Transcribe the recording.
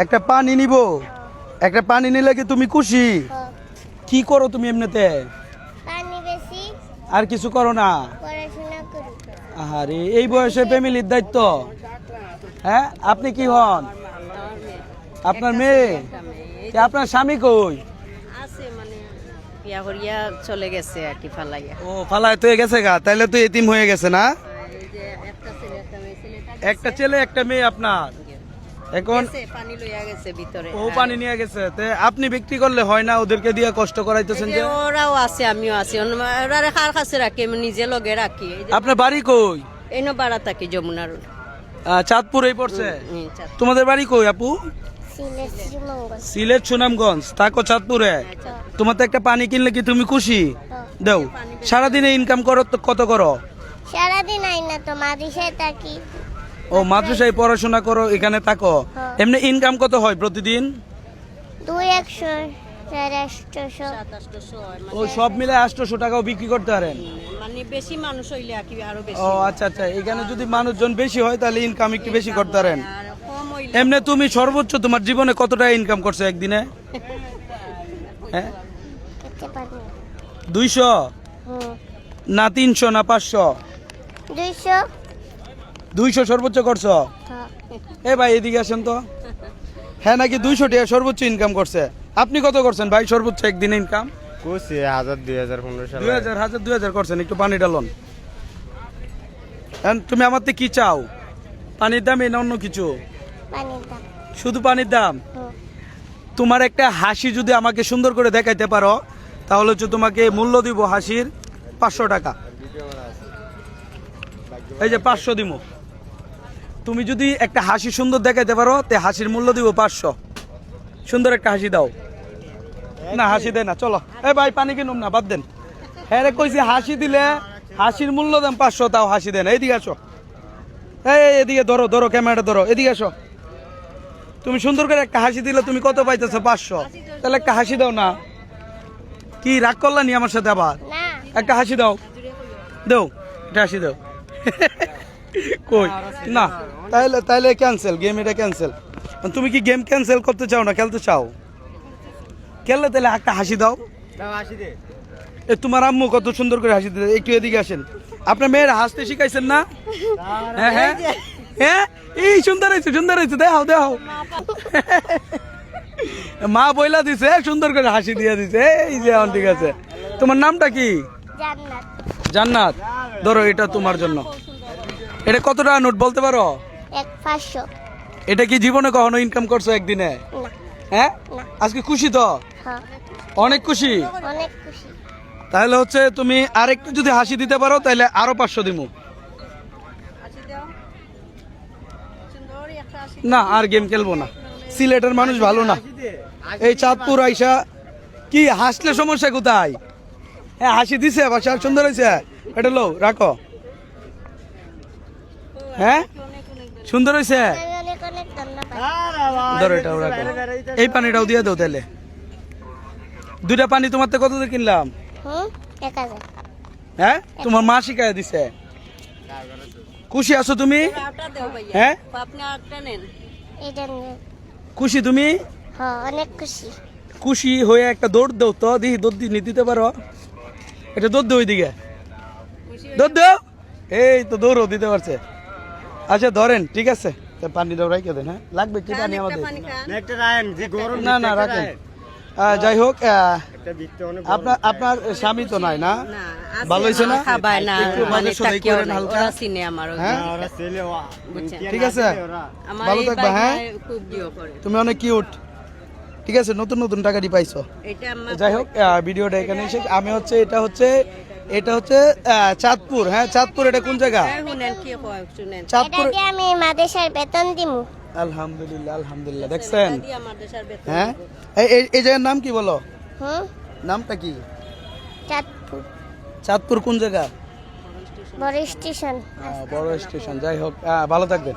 একটা পানি নিব। একটা পানি নিলে কি তুমি খুশি? কি করো তুমি এমনিতে? পানি বেশি আর কিছু করো না? পড়াশোনা করি। আরে এই বয়সে ফ্যামিলির দায়িত্ব। হ্যাঁ, আপনি কি হন? আপনার মেয়ে? আপনার স্বামী কই? আছে মানে বিয়া করিয়া চলে গেছে আর কি ফালাইয়া। ও ফালায় তো গেছে গা, তাইলে তো এতিম হয়ে গেছে না? এই যে একটা ছেলে একটা মেয়ে, ছেলেটা একটা ছেলে একটা মেয়ে আপনার। এখন গেছে, পানি লইয়া গেছে ভিতরে। ও পানি নিয়ে গেছে, তে আপনি বিক্রি করলে হয় না? ওদেরকে দিয়ে কষ্ট করাইতেছেন এই যে। যে ওরাও আছে আমিও আছি, ওরা কার কাছে রাখি, আমি নিজে লগে রাখি। এই যে আপনার বাড়ি কই? এই বাড়া থাকি যমুনার। চাঁদপুর এই পড়ছে। তোমাদের বাড়ি কই আপু? সিলেট শ্রীমঙ্গল। সিলেট সুনামগঞ্জ, থাকো চাঁদপুরে। তোমার তো একটা পানি কিনলে কি তুমি খুশি? দাও। সারাদিনে ইনকাম করো তো কত করো? সারাদিন আই না তো মাদ্রাসায় থাকি। ও মাদ্রাসায় পড়াশোনা করো, এখানে থাকো। হ্যাঁ। এমনি ইনকাম কত হয় প্রতিদিন? 200, 850। ও সব মিলে 800 টাকাও বিক্রি করতে পারেন? মানে বেশি মানুষ হইলে আর কি আরো বেশি। ও আচ্ছা আচ্ছা, এখানে যদি মানুষজন বেশি হয় তাহলে ইনকাম একটু বেশি করতে পারেন। আর কম হইলে এমনি তুমি সর্বোচ্চ তোমার জীবনে কত টাকা ইনকাম করছো একদিনে? হ্যাঁ, খেতে পারি না। 200 না 300 না 500? 200। 200 সর্বোচ্চ করছো? হ্যাঁ। এ ভাই এদিকে আসেন তো। হ্যাঁ নাকি 200 টাকা সর্বোচ্চ ইনকাম করছে? আপনি কত করছেন ভাই সর্বোচ্চ একদিনে ইনকাম? করছি 1000 2015 সালে 2000 করছেন। একটু পানি ডালন। এখন তুমি আমার থেকে কি চাও? পানির দাম না অন্য কিছু? পানির দাম। শুধু পানির দাম? হুম। তোমার একটা হাসি যদি আমাকে সুন্দর করে দেখাইতে পারো তাহলে হচ্ছে তোমাকে মূল্য দিব হাসির 500 টাকা। এই যে 500 দিব। তুমি যদি একটা হাসি সুন্দর দেখাইতে পারো তে হাসির মূল্য দিব 500। সুন্দর একটা হাসি দাও। না হাসি দেয় না, চলো। এই ভাই পানি কিনুম না, বাদ দেন। হ্যাঁ রে কইছি হাসি দিলে হাসির মূল্য দাম 500, তাও হাসি দেন। এইদিকে আসো। এই এদিকে ধরো, ধরো ক্যামেরাটা ধরো, এদিকে আসো। তুমি সুন্দর করে একটা হাসি দিলে তুমি কত পাইতেছো? 500। তাহলে একটা হাসি দাও না। কি রাগ করলা নি আমার সাথে আবার? না। একটা হাসি দাও, দাও একটা হাসি দাও। কই না, তাহলে তাহলে ক্যান্সেল, গেম এটা ক্যান্সেল। তুমি কি গেম ক্যান্সেল করতে চাও না খেলতে চাও? খেললে তাহলে একটা হাসি দাও। এ তোমার আম্মু কত সুন্দর করে হাসি দিতে, একটু এদিকে আসেন। আপনার মেয়ের হাসতে শিখাইছেন না? হ্যাঁ হ্যাঁ হ্যাঁ, এই সুন্দর হয়েছে, সুন্দর হয়েছে, দেখাও দেখাও। মা বইলা দিছে, সুন্দর করে হাসি দিয়ে দিছে। এই যে এখন ঠিক আছে। তোমার নামটা কি? জান্নাত। জান্নাত। ধরো এটা তোমার জন্য। এটা কত টাকা নোট বলতে পারো? 500। এটা কি জীবনে কখনো ইনকাম করছো একদিনে? না। হ্যাঁ, না। আজকে খুশি তো? হ্যাঁ। অনেক খুশি। অনেক খুশি। তাহলে হচ্ছে তুমি আরেকটু যদি হাসি দিতে পারো তাহলে আরো 500 দিমু। না আর গেম খেলবো না, সিলেটের মানুষ ভালো না। এই চাঁদপুর আইসা কি হাসলে সমস্যা কোথায়? হ্যাঁ হাসি দিছে, বাসা সুন্দর হয়েছে। এটা লো রাখো। হ্যাঁ সুন্দর হয়েছে। আমি অনেক অনেক ধন্যবাদ। ধরো এটাও রাখো। এই পানিটাও দিয়ে দাও তাহলে। দুইটা পানি তোমার থেকে কত দিয়ে কিনলাম? 1000। হ্যাঁ, তোমার মা শিখাই দিছে। খুশি আছো তুমি? আটা দেও ভাইয়া। হ্যাঁ আপনি আটা নেন। এটা নিয়ে। খুশি তুমি? হ্যাঁ অনেক খুশি। খুশি হয়ে একটা দৌড় দাও তো, দেখি দৌড় দিতে পারো? এটা দৌড় দাও ওইদিকে, দৌড় দাও। এই তো দৌড়ও দিতে পারছে। আচ্ছা ধরেন, ঠিক আছে। তা পানি দাও রাইখে দেন। হ্যাঁ লাগবে কি পানি আমাদের? পানি খান। একটা রায়ন যে গরম না না রাখেন। যাই হোক, একটা বিকতে অনেক আপনার স্বামী তো নাই না? না, আছে, ভালো হয়েছে না? খাবায় না, একটু মানে মাঝে সদাই তাকিয়েও করেন নাই। হালকা। ওরা চিনে আমার ওই হ্যাঁ? যে। ওরা ছেলে বুঝছেন? ঠিক আছে, আমার ভালো এই থাকবা। হ্যাঁ ভাই খুব জিও করে। তুমি অনেক কিউট। ঠিক আছে, নতুন নতুন টাকাটি পাইছো। এটা আমার যাই হোক, ভিডিওটা এখানে শেষ। আমি হচ্ছে এটা হচ্ছে চাঁদপুর। হ্যাঁ চাঁদপুর, এটা কোন জায়গা? শুনেন কি কয় শুনেন। চাঁদপুর। এটা দিয়ে আমি মাদ্রাসার বেতন দিমু। আলহামদুলিল্লাহ আলহামদুলিল্লাহ, দেখছেন? এটা দিয়ে আমার দেশের বেতন হ্যাঁ, দিব। এই জায়গার নাম কি বলো? নামটা কি? চাঁদপুর চাঁদপুর কোন জায়গা? বড় স্টেশন। বড় স্টেশন। যাই হোক, ভালো থাকবেন।